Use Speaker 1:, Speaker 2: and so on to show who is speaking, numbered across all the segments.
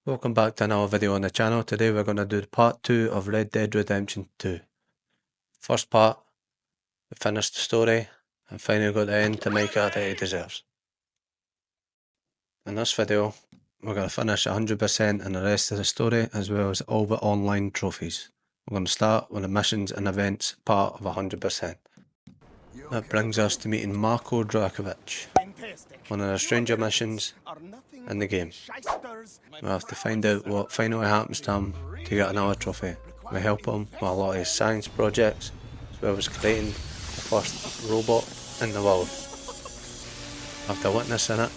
Speaker 1: Welcome back to another video on the channel. Today we're going to do part 2 of Red Dead Redemption 2. First part, we finished the story and finally got the end to Micah that he deserves. In this video, we're going to finish 100% in the rest of the story as well as all the online trophies. We're going to start with the missions and events part of 100%. That brings us to meeting Marko Drakovic, one of the stranger missions in the game. We have to find out what finally happens to him to get another trophy. We help him with a lot of his science projects, as well as creating the first robot in the world. After witnessing it,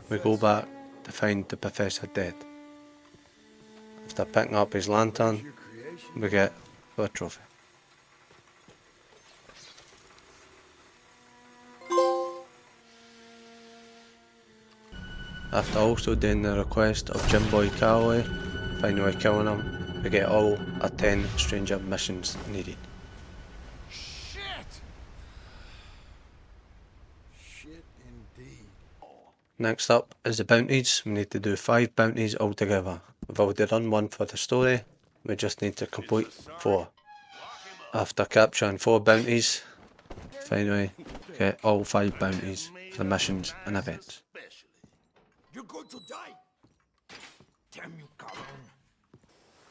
Speaker 1: we go back to find the Professor dead. After picking up his lantern, we get the trophy. After also doing the request of Jim Boy Calloway, finally killing him, we get all our 10 stranger missions needed.
Speaker 2: Shit indeed.
Speaker 1: Next up is the bounties. We need to do 5 bounties altogether. We've already done one for the story, we just need to complete 4. After capturing 4 bounties, finally get all 5 bounties for the missions and events.
Speaker 2: You're going to die. Damn you, cabron.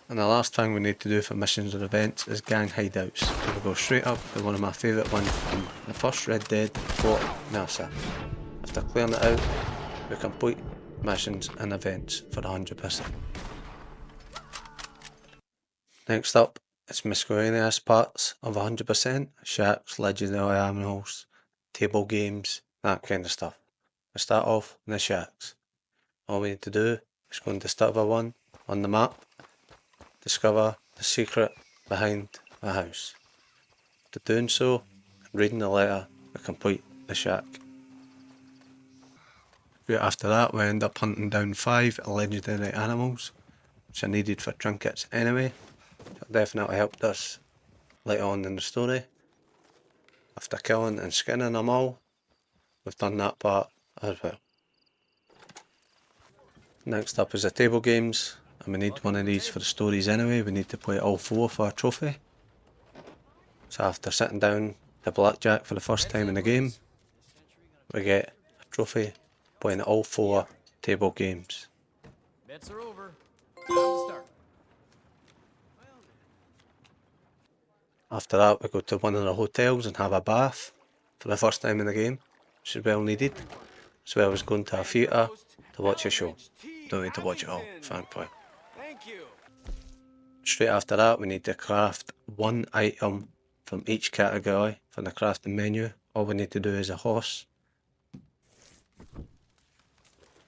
Speaker 1: And the last thing we need to do for missions and events is gang hideouts. So we go straight up to one of my favourite ones from the first Red Dead, Fort NASA. After clearing it out, we complete missions and events for 100%. Next up is miscellaneous parts of 100%, shacks, legendary animals, table games, that kind of stuff. We start off in the shacks. All we need to do is go into Discover 1 on the map, discover the secret behind the house. After doing so, and reading the letter, we complete the shack. Right after that, we end up hunting down 5 legendary animals, which are needed for trinkets anyway. That definitely helped us later on in the story. After killing and skinning them all, we've done that part as well. Next up is the table games, and we need one of these for the stories anyway. We need to play all 4 for a trophy. So after sitting down to blackjack for the first time in the game, we get a trophy playing all 4 table games.
Speaker 3: Bets are over. Time to start.
Speaker 1: After that, we go to one of the hotels and have a bath for the first time in the game, which is well needed, as well as going to a theatre to watch a show. Don't need to watch it all, thankfully.
Speaker 3: Thank you.
Speaker 1: Straight after that, we need to craft 1 item from each category from the crafting menu. All we need to do is a horse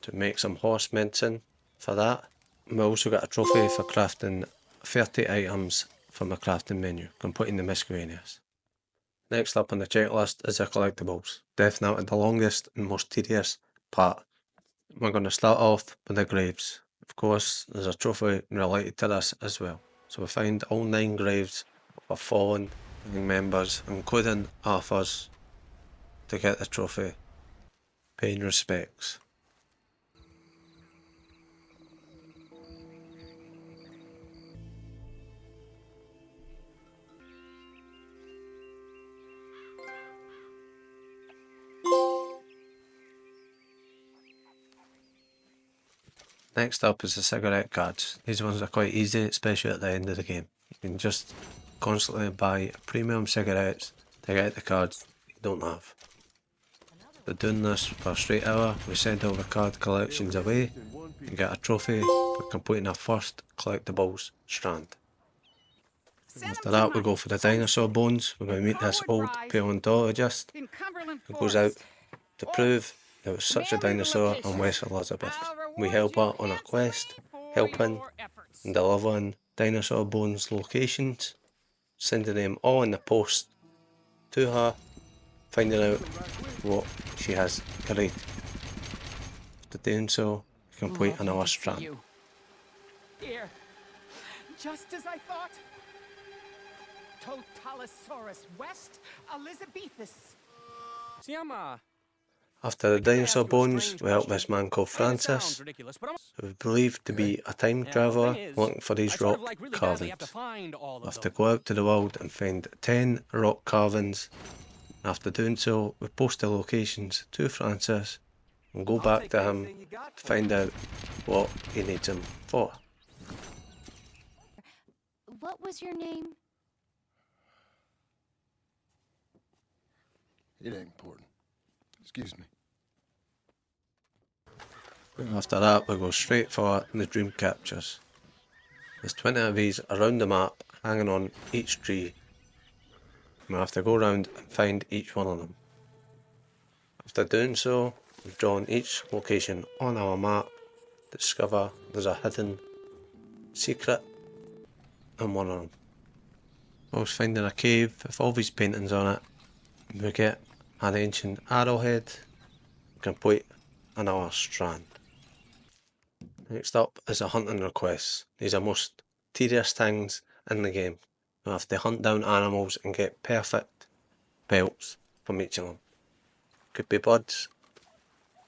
Speaker 1: to make some horse medicine for that. We also got a trophy for crafting 30 items from the crafting menu, completing the miscellaneous. Next up on the checklist is the collectibles. Definitely the longest and most tedious part. We're going to start off with the graves. Of course, there's a trophy related to this as well. So we find all 9 graves of fallen gang members, including Arthur's, to get the trophy, paying respects. Next up is the cigarette cards. These ones are quite easy, especially at the end of the game. You can just constantly buy premium cigarettes to get the cards you don't have. By doing this for a straight hour, we send all the card collections away and get a trophy for completing our first collectibles strand. After that, we go for the dinosaur bones. We're going to meet this old paleontologist who goes out to prove there was such a dinosaur on West Elizabeth. We help her on a quest, helping and delivering dinosaur bones locations, sending them all in the post to her, finding out what she has created. After doing so, we complete another strand.
Speaker 4: Here, just as I thought. Totalosaurus West Elizabethus.
Speaker 3: See,
Speaker 1: After the dinosaur bones, we help this man called
Speaker 3: I mean, it sounds
Speaker 1: Francis,
Speaker 3: ridiculous, but
Speaker 1: who is believed to be a time
Speaker 3: yeah, well,
Speaker 1: traveller
Speaker 3: thing is,
Speaker 1: looking for
Speaker 3: I
Speaker 1: these
Speaker 3: sort of
Speaker 1: rock
Speaker 3: like really badly have to
Speaker 1: carvings.
Speaker 3: find all
Speaker 1: We
Speaker 3: of
Speaker 1: have to
Speaker 3: those.
Speaker 1: go out to the world and find 10 rock carvings. After doing so, we post the locations to Francis and go back to him to find out what he needs them for.
Speaker 5: What was your name?
Speaker 2: It ain't important. Excuse me.
Speaker 1: After that, we go straight for the dream captures. There's 20 of these around the map, hanging on each tree. We have to go around and find each one of them. After doing so, we've drawn each location on our map to discover there's a hidden secret in one of them. Whilst finding a cave with all these paintings on it, we get an ancient arrowhead, complete another strand. Next up is the hunting requests. These are most tedious things in the game. We have to hunt down animals and get perfect belts from each of them. Could be birds,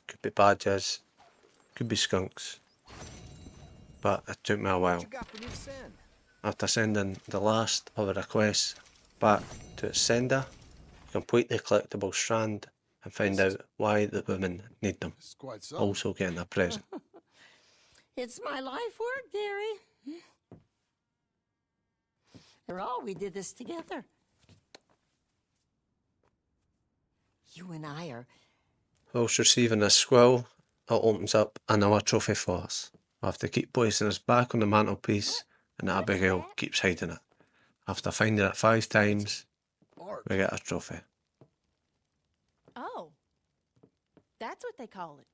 Speaker 1: could be badgers, could be skunks. But it took me a while.
Speaker 3: What you got for me to send?
Speaker 1: After sending the last of the requests back to its sender, complete the collectible strand and find out why the women need them.
Speaker 2: It's quite something.
Speaker 1: Also getting a present.
Speaker 6: It's my life work, dearie. After all, we did this together. You and I are...
Speaker 1: Whilst receiving this squirrel, it opens up another trophy for us. We have to keep placing us back on the mantelpiece and Abigail keeps hiding it. After finding it 5 times,
Speaker 2: Art.
Speaker 1: we get a trophy.
Speaker 5: Oh, that's what they call it.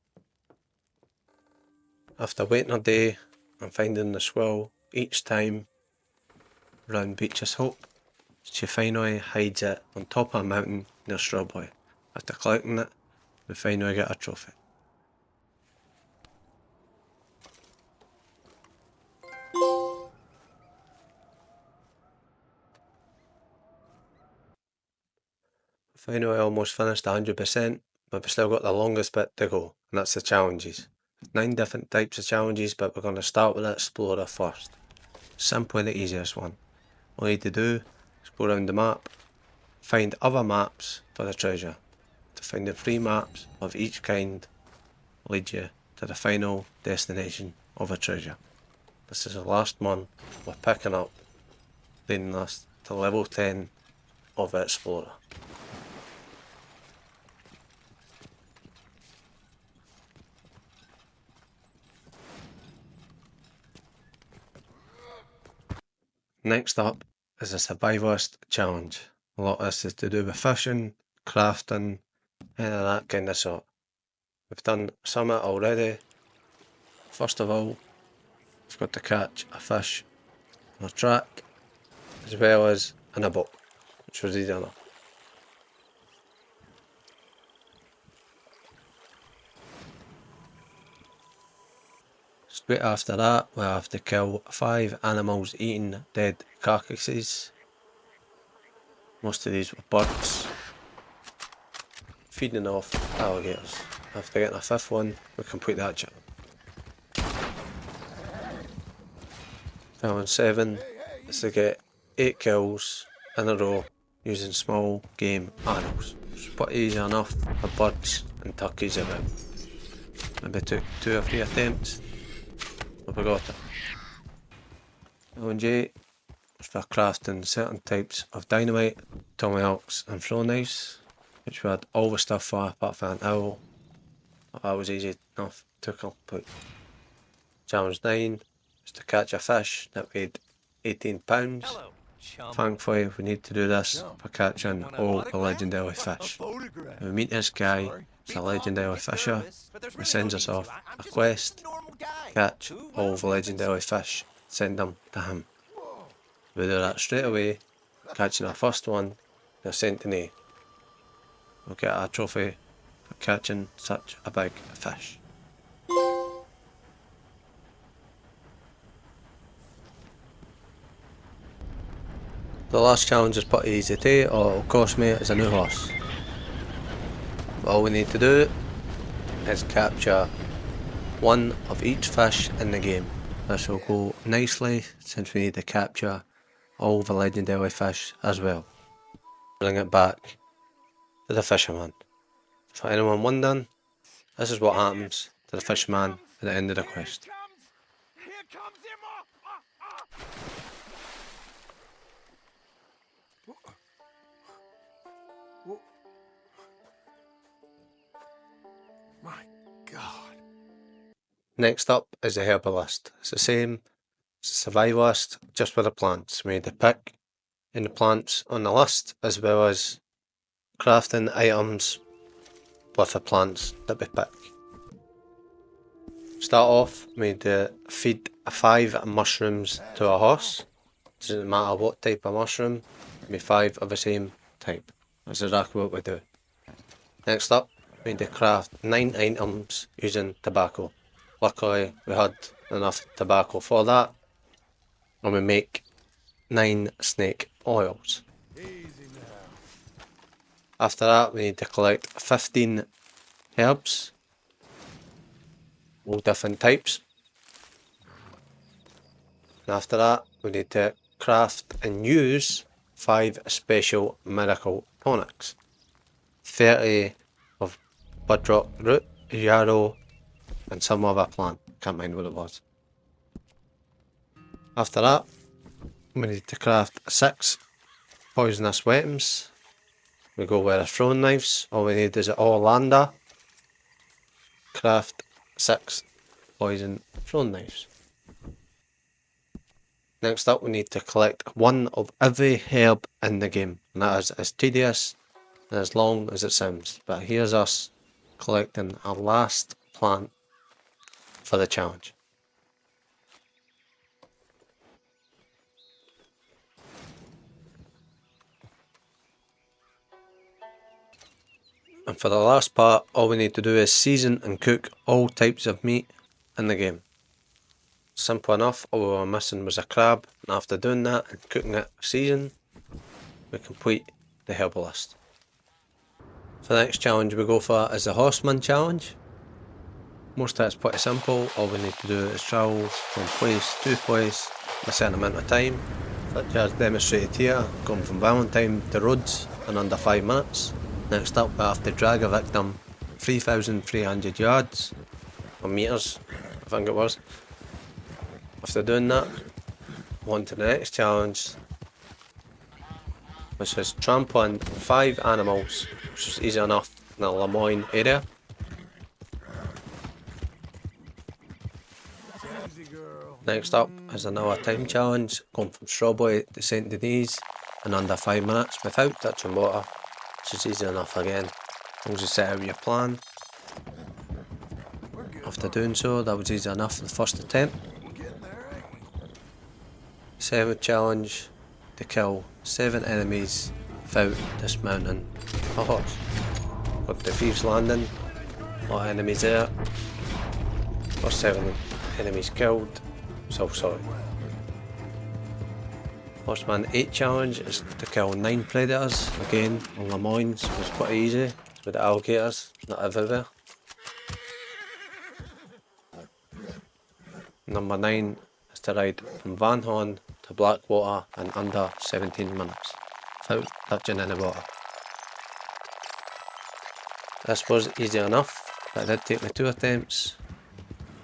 Speaker 1: After waiting a day and finding the squirrel each time round Beach's Hope, she finally hides it on top of a mountain near Strawboy. After collecting it, we finally get a trophy. Finally almost finished 100%, but we've still got the longest bit to go, and that's the challenges. 9 different types of challenges, but we're going to start with the Explorer first. Simply the easiest one. All you need to do is go around the map, find other maps for the treasure. To find the 3 maps of each kind will lead you to the final destination of a treasure. This is the last one we're picking up, leading us to level 10 of the Explorer. Next up is a survivalist challenge. A lot of this is to do with fishing, crafting, and that kind of sort. We've done some of it already. First of all, we've got to catch a fish on a track, as well as in a boat, which was easy enough. Straight after that, we have to kill 5 animals eating dead carcasses. Most of these were birds feeding off alligators. After getting a 5th one, we complete that challenge. Challenge 7 is to get 8 kills in a row using small game animals. It's pretty easy enough for birds and turkeys about. Maybe took 2 or 3 attempts, but we got it. Challenge 8 was for crafting certain types of dynamite, tomahawks and throw knives, which we had all the stuff for apart from an owl. That was easy enough to complete. Challenge 9 was to catch a fish that weighed 18 pounds.
Speaker 3: Hello, chum.
Speaker 1: Thankfully, we need to do this for catching all the legendary fish.
Speaker 2: Photograph.
Speaker 1: We meet this guy, he's a legendary fisher, he sends us off a quest, catch all the legendary fish, send them to him. We do that straight away, catching our first one, they're sent to me. We'll get a trophy for catching such a big fish. The last challenge is pretty easy too. All it'll cost me is a new horse. But all we need to do is capture one of each fish in the game. This will go nicely since we need to capture all the legendary fish as well. Bring it back to the fisherman. For anyone wondering, this is what happens to the fisherman at the end of the quest.
Speaker 2: Here comes him! My God.
Speaker 1: Next up is the herbalist. It's the same as the survivalist, just with the plants. We need to pick in the plants on the list, as well as crafting items with the plants that we pick. Start off, we need to feed 5 mushrooms to a horse. Doesn't matter what type of mushroom, it can be 5 of the same type. That's exactly what we do. Next up, we need to craft 9 items using tobacco. Luckily, we had enough tobacco for that, and we make 9 snake oils. After that, we need to collect 15 herbs, all different types. And after that, we need to craft and use 5 special miracle tonics. 30 of bloodrock root, yarrow, and some other plant. Can't mind what it was. After that, we need to craft 6 poisonous weapons. We go with our throwing knives. All we need is an Orlando. Craft 6 poison throwing knives. Next up, we need to collect 1 of every herb in the game. And that is as tedious and as long as it sounds. But here's us collecting our last plant for the challenge. And for the last part, all we need to do is season and cook all types of meat in the game. Simple enough. All we were missing was a crab, and after doing that and cooking it seasoned, we complete the herbalist. For the next challenge we go for is the horseman challenge. Most of it's pretty simple. All we need to do is travel from place to place in a certain amount of time, such as demonstrated here, going from Valentine to Rhodes in under 5 minutes. Next up, we have to drag a victim 3,300 yards, or meters, I think it was. After doing that, on to the next challenge, which is trampling 5 animals, which is easy enough in the Lemoyne area. Next up is another time challenge, going from Strawberry to St Denis in under 5 minutes without touching water, which is easy enough again, as long as you set out your plan. After doing so, that was easy enough for the first attempt. 7th challenge, to kill 7 enemies without dismounting a horse. Got the Thieves Landing, a lot of enemies there. First 7 enemies killed, so sorry. Horseman 8 challenge is to kill 9 predators, again on Lemoyne's, it was pretty easy, with the alligators, not everywhere. Number 9 is to ride from Van Horn to Blackwater in under 17 minutes, without touching any water. This was easy enough, but it did take me 2 attempts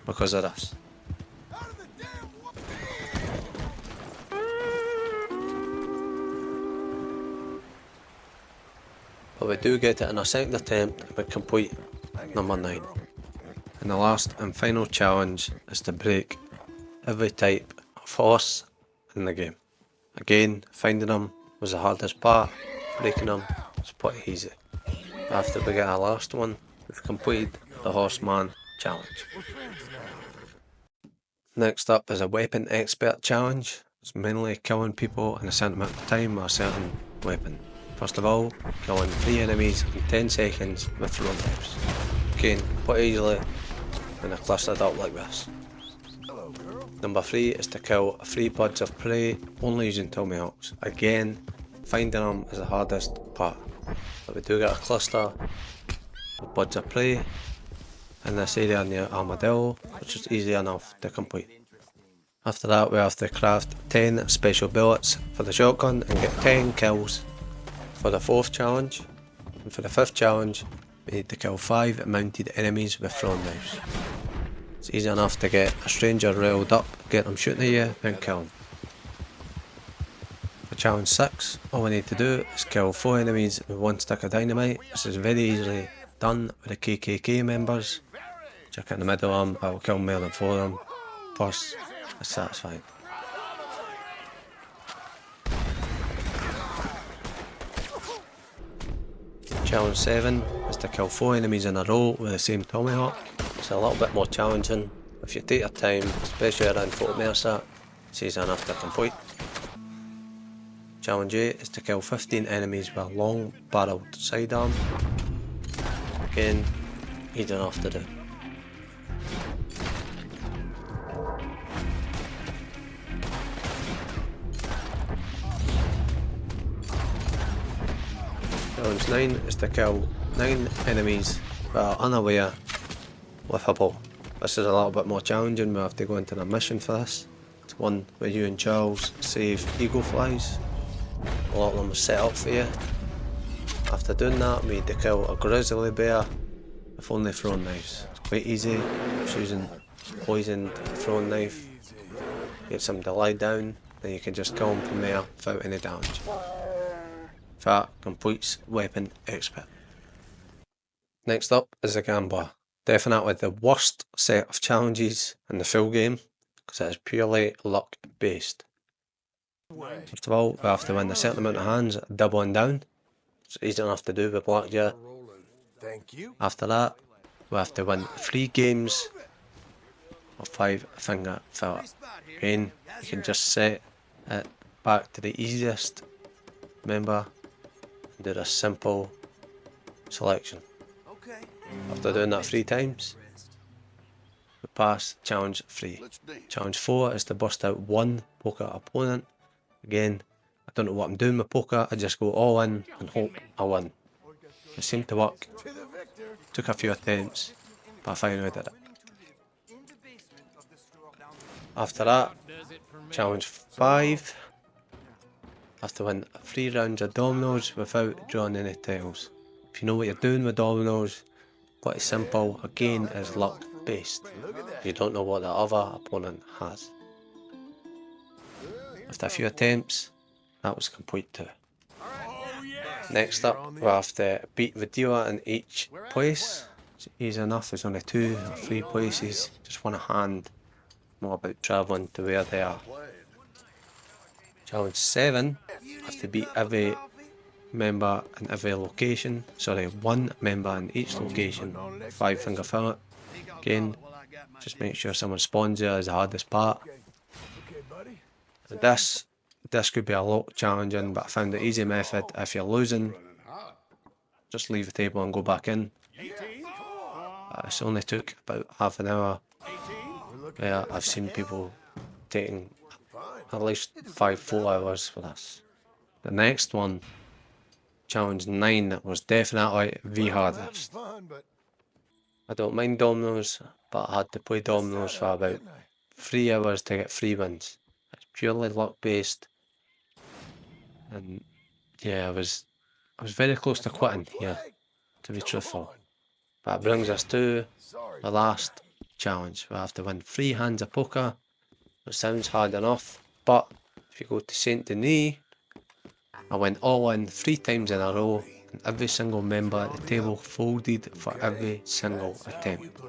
Speaker 1: because of this. But we do get it in our 2nd attempt and we complete number 9. And the last and final challenge is to break every type of horse in the game. Again, finding them was the hardest part, breaking them was pretty easy. After we get our last one, we've completed the horseman challenge. Next up is a weapon expert challenge. It's mainly killing people in a certain amount of time with a certain weapon. First of all, killing 3 enemies in 10 seconds with throwing knives. Again, quite easily when they're clustered up like this. Number 3 is to kill 3 birds of prey only using tomahawks. Again, finding them is the hardest part. But we do get a cluster of birds of prey, in this area near Armadillo, which is easy enough to complete. After that we have to craft 10 special bullets for the shotgun and get 10 kills for the 4th challenge. And for the 5th challenge we need to kill 5 mounted enemies with thrown knives. It's easy enough to get a stranger riled up, get them shooting at you, then kill them. For challenge 6, all we need to do is kill 4 enemies with 1 stick of dynamite. This is very easily done with the KKK members. Check in the middle of them, I will kill more than 4 of them. Plus, it's satisfying. Challenge 7 is to kill 4 enemies in a row with the same tomahawk. It's a little bit more challenging. If you take your time, especially around Fort Mercer, it's easy enough to complete. Challenge 8 is to kill 15 enemies with a long barreled sidearm. Again, easy enough to do. Challenge 9 is to kill 9 enemies that are unaware with a bow. This is a little bit more challenging, we have to go into a mission for this. It's one where you and Charles save eagle flies. A lot of them are set up for you. After doing that we need to kill a grizzly bear with only thrown knives. It's quite easy, just using poisoned thrown knife. Get some to lie down, then you can just kill them from there without any damage. That completes weapon expert. Next up is the gambler. Definitely the worst set of challenges in the full game, because it is purely luck based. First of all, we have to win a certain amount of hands, doubling down. It's easy enough to do with blackjack. After that, we have to win 3 games of 5 finger filler. Again, you can just set it back to the easiest member and do a simple selection. After doing that 3 times, we pass challenge 3. Challenge 4 is to bust out 1 poker opponent. Again, I don't know what I'm doing with poker, I just go all in and hope I win. It seemed to work. Took a few attempts, but I finally did it. After that, challenge 5. I have to win 3 rounds of dominoes without drawing any tails. If you know what you're doing with dominoes, quite simple, again is luck based. You don't know what the other opponent has. After a few attempts, that was complete too. Next up, we have to beat the dealer in each place. It's easy enough, there's only 2 or 3 places, just one a hand. More about travelling to where they are. Challenge 7, I have to beat every member in every location. Sorry, 1 member in each location. 5 finger fillet. Again, just make sure someone spawns you is the hardest part. This could be a lot challenging, but I found the easy method. If you're losing, just leave the table and go back in. This only took about half an hour. Yeah, I've seen people taking at least 4 hours for this. The next one, challenge 9, was definitely the hardest. I don't mind dominoes, but I had to play dominoes for about 3 hours to get 3 wins. It's purely luck based, and yeah, I was very close to quitting here, to be truthful. That brings us to the last challenge. We have to win 3 hands of poker. It sounds hard enough, but if you go to Saint Denis, I went all in 3 times in a row, and every single member at the table folded for every single attempt,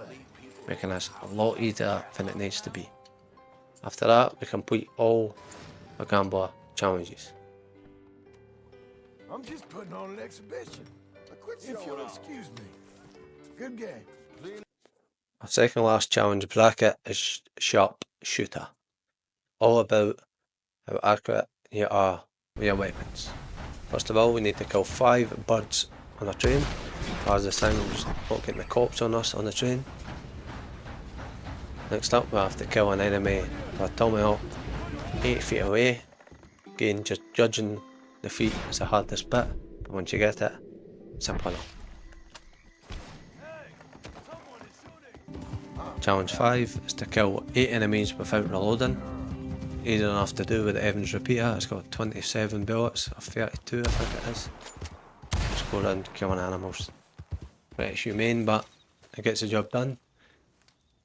Speaker 1: making this a lot easier than it needs to be. After that, we complete all the gambler challenges.
Speaker 2: I'm just putting on an exhibition. If you'll excuse me. Good game.
Speaker 1: Our second last challenge bracket is Sharpshooter. All about how accurate you are with your weapons. First of all, we need to kill 5 birds on a train, as the sounds not getting the cops on us on the train. Next up, we have to kill an enemy with a tomahawk 8 feet away. Again, just judging the feet is the hardest bit, but once you get it, simple enough. Challenge 5 is to kill 8 enemies without reloading. Easy enough to do with the Evans repeater. It's got 27 bullets, or 32 I think it is. Just go around killing animals. Pretty humane, but it gets the job done.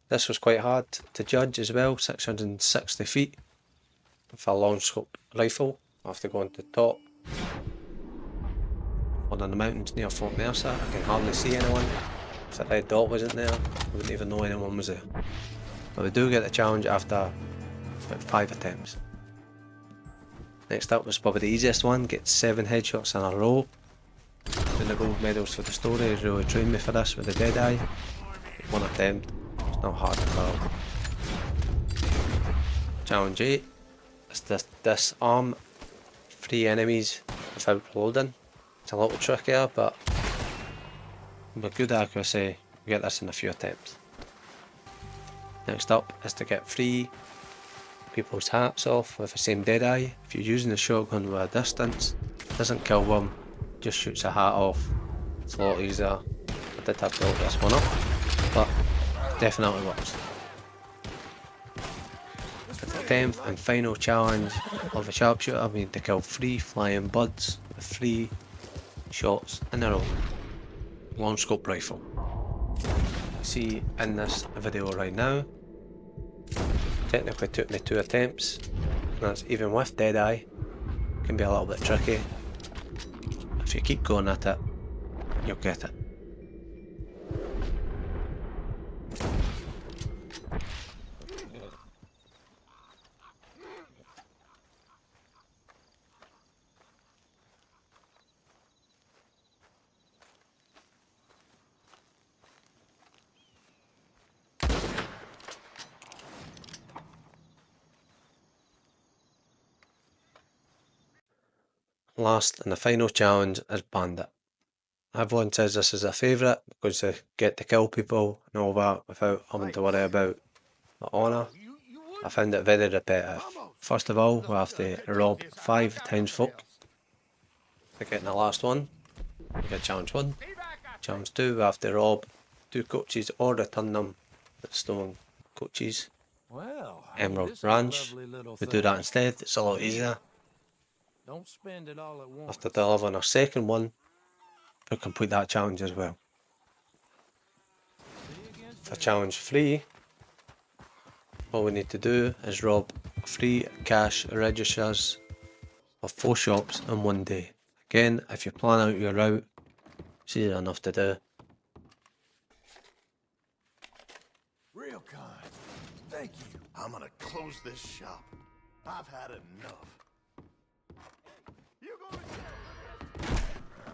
Speaker 1: This was quite hard to judge as well, 660 feet. With a long scope rifle, I have to go on to the top. One on the mountains near Fort Mercer, I can hardly see anyone. If the red dot wasn't there, I wouldn't even know anyone was there. But we do get the challenge after about 5 attempts. Next up was probably the easiest one, get 7 headshots in a row. Doing the gold medals for the story really trained me for this with the Deadeye. 1 attempt, it's not hard at all. Challenge 8 is to disarm 3 enemies without reloading. It's a little trickier, but with good accuracy, we get this in a few attempts. Next up is to get 3 people's hats off with the same Deadeye. If you're using the shotgun with a distance, it doesn't kill them, just shoots a hat off. It's a lot easier. I did have to look this one up, but it definitely works. For the 10th and final challenge of the Sharpshooter, we need to kill 3 flying birds with 3 shots in a row. Long scope rifle. You see in this video right now, technically took me 2 attempts, and that's even with Deadeye. Can be a little bit tricky. If you keep going at it, you'll get it. Last and the final challenge is Bandit. Everyone says this is a favourite because they get to kill people and all that without having to worry about the honour. I found it very repetitive. First of all, we have to rob 5 townsfolk to get in the last one. We get challenge 1. Challenge 2, we have to rob 2 coaches or return them with stolen coaches.
Speaker 2: Well,
Speaker 1: Emerald Ranch, we do that instead, it's a lot easier.
Speaker 2: Don't spend it all at once.
Speaker 1: After delivering our second one, we'll complete that challenge as well. For challenge 3, all we need to do is rob 3 cash registers of 4 shops in 1 day. Again, if you plan out your route, it's easy enough to do.
Speaker 2: Real kind. Thank you. I'm gonna close this shop. I've had enough.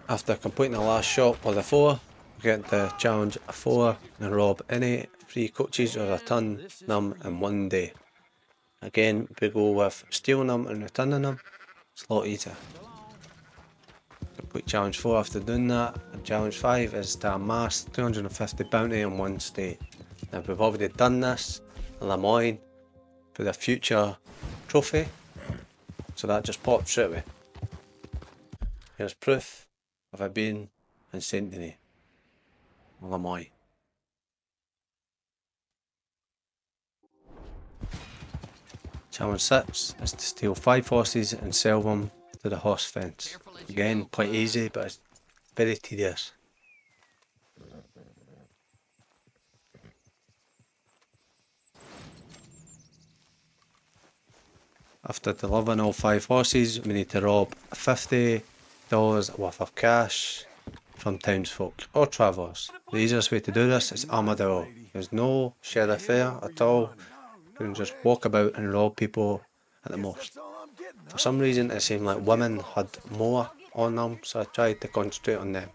Speaker 1: After completing the last shop of the 4, we get to challenge 4 and rob any 3 coaches or return them in 1 day. Again, we go with stealing them and returning them, it's a lot easier. Complete challenge 4 after doing that, and challenge 5 is to amass 250 bounty in 1 state. Now we've already done this in Lemoyne for the future trophy, so that just pops straight away. Here's proof of it being in Saint Denis, Lemoyne. Challenge 6 is to steal 5 horses and sell them to the horse fence. Again, quite easy, but it's very tedious. After delivering all 5 horses, we need to rob $50 worth of cash from townsfolk or travellers. The easiest way to do this is Armadillo. There's no sheriff there at all. You can just walk about and rob people at the most. For some reason it seemed like women had more on them, so I tried to concentrate on them.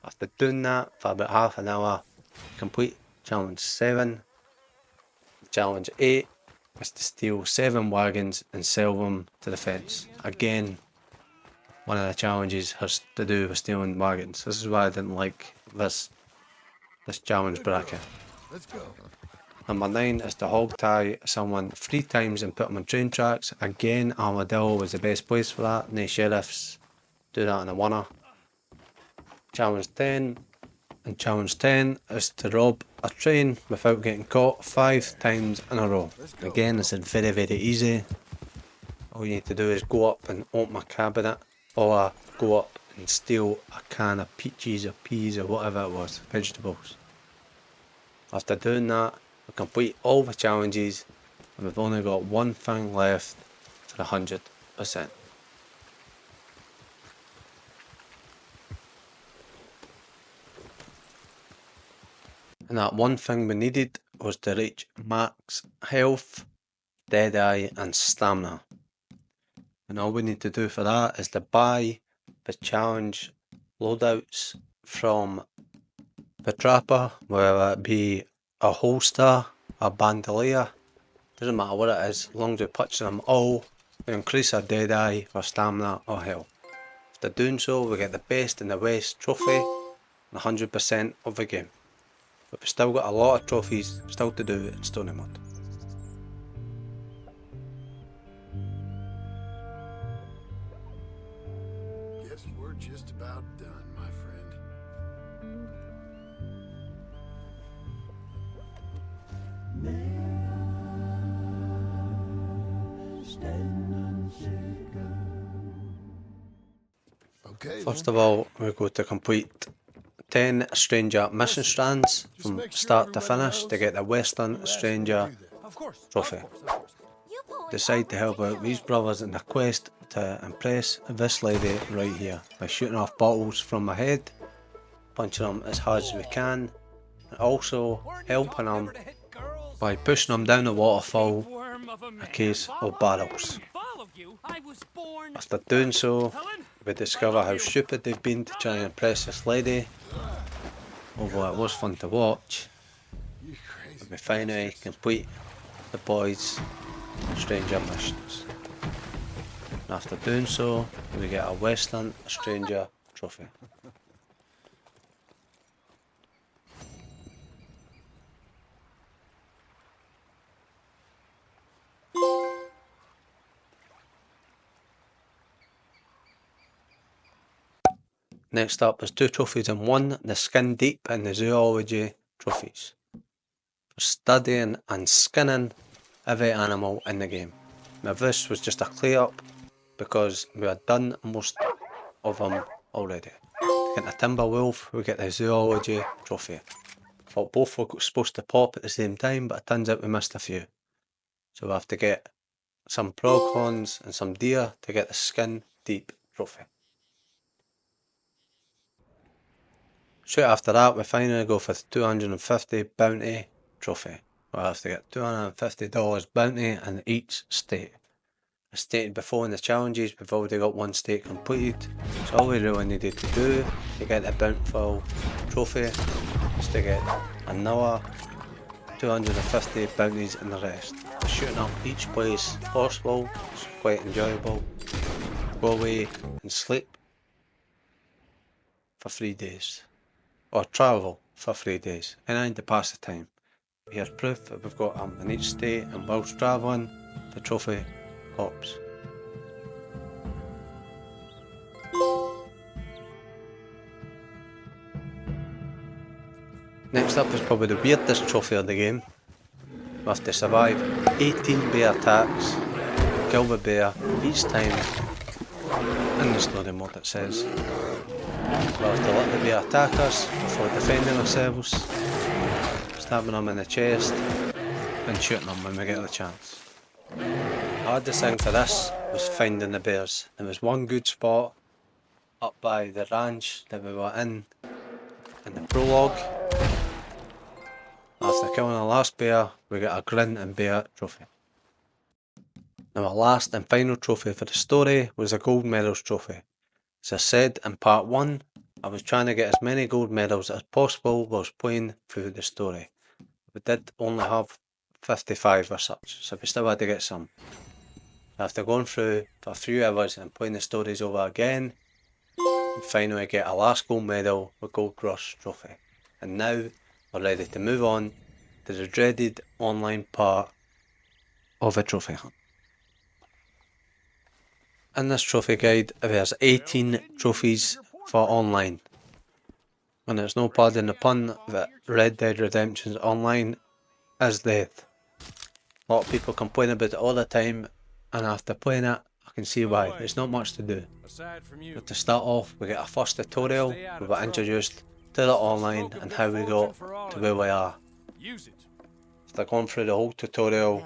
Speaker 1: After doing that for about half an hour, complete challenge 7. Challenge 8 is to steal 7 wagons and sell them to the fence. Again, one of the challenges has to do with stealing wagons. This is why I didn't like this challenge bracket.
Speaker 2: Let's go.
Speaker 1: Number 9 is to hog tie someone 3 times and put them on train tracks. Again, Armadillo was the best place for that. No sheriffs do that in a winner. Challenge 10 And challenge 10 is to rob a train without getting caught 5 times in a row. Again, this is very, very easy. All you need to do is go up and open a cabinet, or go up and steal a can of peaches or peas or whatever it was, vegetables. After doing that, we complete all the challenges and we've only got one thing left for 100%. And that one thing we needed was to reach max health, deadeye and stamina. And all we need to do for that is to buy the challenge loadouts from the trapper, whether it be a holster, a bandolier, doesn't matter what it is, as long as we purchase them all, we increase our deadeye for stamina or health. After doing so, we get the best in the West trophy and 100% of the game. But we've still got a lot of trophies still to do in Stony Mud.
Speaker 2: Guess we're just about done, my friend. Okay.
Speaker 1: First of all, we go to complete 10 Stranger mission strands from start to finish to get the Western Stranger trophy. Decide to help out these brothers in their quest to impress this lady right here by shooting off bottles from my head, punching them as hard as we can, and also helping them by pushing them down the waterfall a case of barrels. After doing so, we discover how stupid they've been to try and impress this lady, although it was fun to watch. We finally complete the boys' Stranger missions. And after doing so, we get a Western Stranger trophy. Next up is 2 trophies in one, the Skin Deep and the Zoology trophies. For studying and skinning every animal in the game. Now this was just a clear up because we had done most of them already. To get the Timber Wolf, we get the Zoology trophy. Thought both were supposed to pop at the same time, but it turns out we missed a few. So we have to get some proghorns and some deer to get the Skin Deep trophy. Straight after that, we finally go for the 250 bounty trophy. We'll have to get $250 bounty in each state. As stated before in the challenges, we've already got one state completed, so all we really needed to do to get the bountiful trophy is to get another 250 bounties in the rest. Shooting up each place possible, it's quite enjoyable. Go away and sleep for 3 days. Or travel for 3 days, anything to pass the time. Here's proof that we've got them in each state, and whilst travelling, the trophy pops. Next up is probably the weirdest trophy of the game. We have to survive 18 bear attacks, kill the bear each time in the story mode it says. We have to let the bear attack us before defending ourselves, stabbing them in the chest and shooting them when we get the chance. The hardest thing for this was finding the bears. There was one good spot up by the ranch that we were in the prologue. After killing the last bear, we get a grin and bear trophy. Now our last and final trophy for the story was a gold medals trophy. As I said in part 1, I was trying to get as many gold medals as possible whilst playing through the story. We did only have 55 or such, so we still had to get some. After going through for a few hours and playing the stories over again, we finally get our last gold medal with Gold Rush trophy. And now we're ready to move on to the dreaded online part of a trophy hunt. In this trophy guide, there's 18 trophies for online. And it's no pardon the pun that Red Dead Redemption Online is dead. A lot of people complain about it all the time, and after playing it, I can see why. There's not much to do. But to start off, we get our first tutorial, we were introduced to the online and how we got to where we are. After going through the whole tutorial,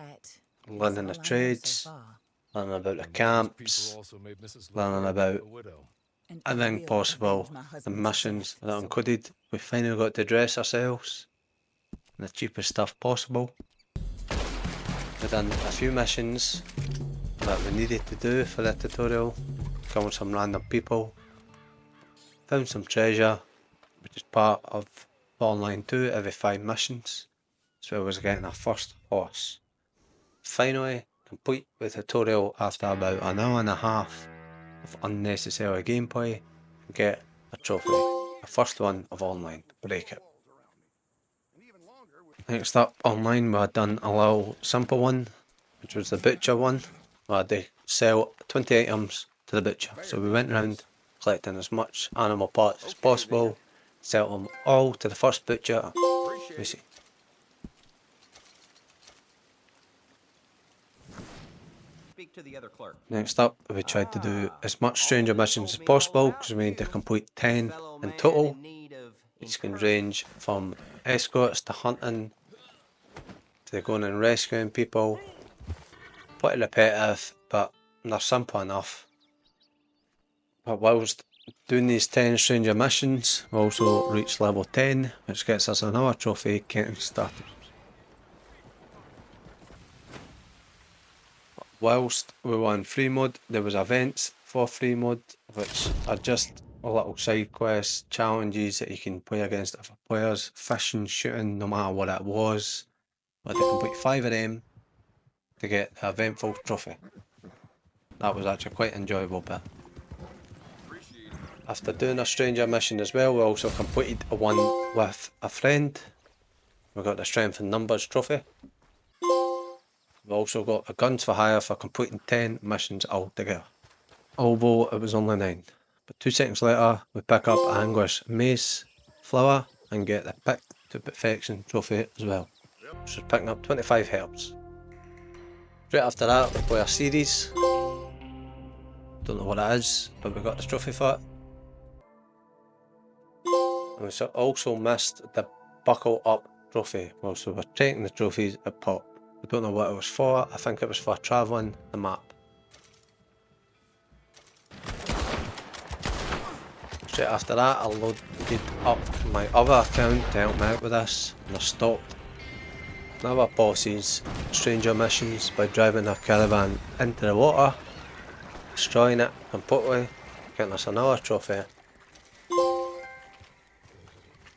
Speaker 1: learning the trades, learning about the camps, learning about everything possible, the missions that are included, we finally got to dress ourselves in the cheapest stuff possible. We've done a few missions that we needed to do for the tutorial, killed some random people, found some treasure, which is part of the online 2 every 5 missions, as well as getting our first horse. Finally, complete the tutorial after about an hour and a half of unnecessary gameplay, and get a trophy, the first one of online, break it. Next up, online we had done a little simple one, which was the butcher one. We had to sell 20 items to the butcher, so we went around collecting as much animal parts as possible, sell them all to the first butcher we see.
Speaker 3: Speak to the other clerk.
Speaker 1: Next up, we tried to do as much stranger missions as possible because we need to complete 10 in total. These can range from escorts to hunting to going and rescuing people. Pretty repetitive, but they're simple enough. But whilst doing these 10 stranger missions, we also reached level 10, which gets us another trophy getting started. Whilst we were on free mode, there was events for free mode, which are just little side quests, challenges that you can play against other players, fishing, shooting, no matter what it was. We had to complete 5 of them to get the eventful trophy. That was actually quite an enjoyable bit. After doing a stranger mission as well, we also completed a one with a friend. We got the strength in numbers trophy. We also got a guns for hire for completing 10 missions altogether, although it was only 9. But 2 seconds later, we pick up a Angler's Mace flower and get the Pick to Perfection trophy as well, which is picking up 25 herbs. Straight after that, we play a series. Don't know what it is, but we got the trophy for it. And we also missed the Buckle Up trophy, whilst we were taking the trophies at Pop. We don't know what it was for. I think it was for travelling the map. Straight after that, I loaded up my other account to help me out with this, and I stopped another boss's stranger missions by driving a caravan into the water, destroying it completely, getting us another trophy.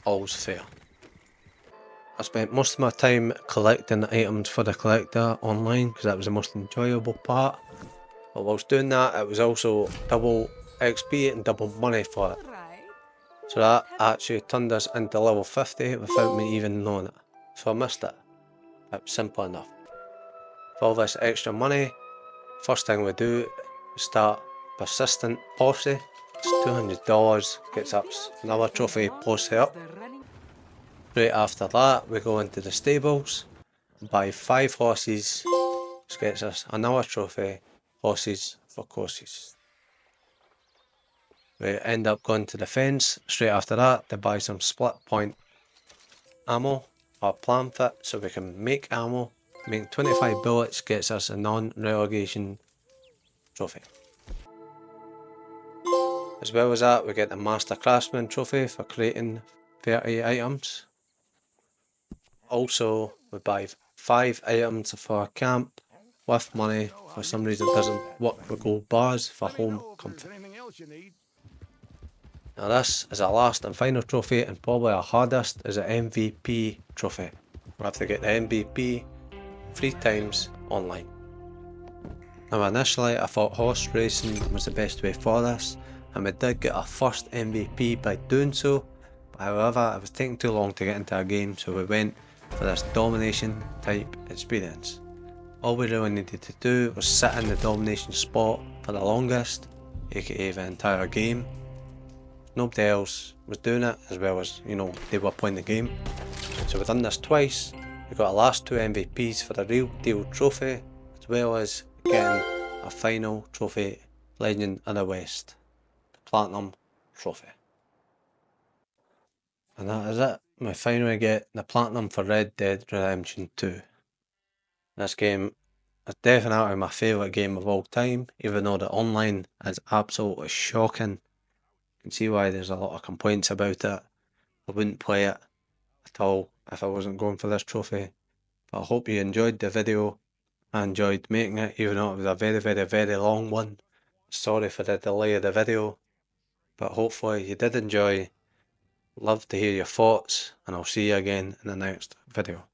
Speaker 1: All's fair. I spent most of my time collecting items for the collector online because that was the most enjoyable part. But whilst doing that, it was also double XP and double money for it. So that actually turned us into level 50 without me even knowing it. So I missed it. It was simple enough. For all this extra money, first thing we do is start Persistent Posse. It's $200, gets us another trophy posse up. Straight after that, we go into the stables, buy 5 horses, which gets us another trophy, horses for courses. We end up going to the fence, straight after that, to buy some split point ammo, or plan fit, so we can make ammo. Making 25 bullets gets us a non-relegation trophy. As well as that, we get the Master Craftsman trophy for creating 30 items. Also, we buy 5 items for a camp with money. For some reason it doesn't work with gold bars for home comfort. Now this is our last and final trophy, and probably our hardest, is the MVP trophy. We have to get the MVP 3 times online. Now initially I thought horse racing was the best way for this, and we did get our first MVP by doing so. However, it was taking too long to get into our game, so we went for this domination type experience. All we really needed to do was sit in the domination spot for the longest, aka the entire game. nobody else was doing it as well as, you know, they were playing the game. So we've done this twice. We got our last 2 MVPs for the real deal trophy, as well as getting a final trophy, Legend of the West, the Platinum Trophy. And that is it. We finally get the Platinum for Red Dead Redemption 2. This game is definitely my favourite game of all time, even though the online is absolutely shocking. You can see why there's a lot of complaints about it. I wouldn't play it at all if I wasn't going for this trophy. But I hope you enjoyed the video. I enjoyed making it, even though it was a very long one. Sorry for the delay of the video, but hopefully you did enjoy. Love to hear your thoughts, and I'll see you again in the next video.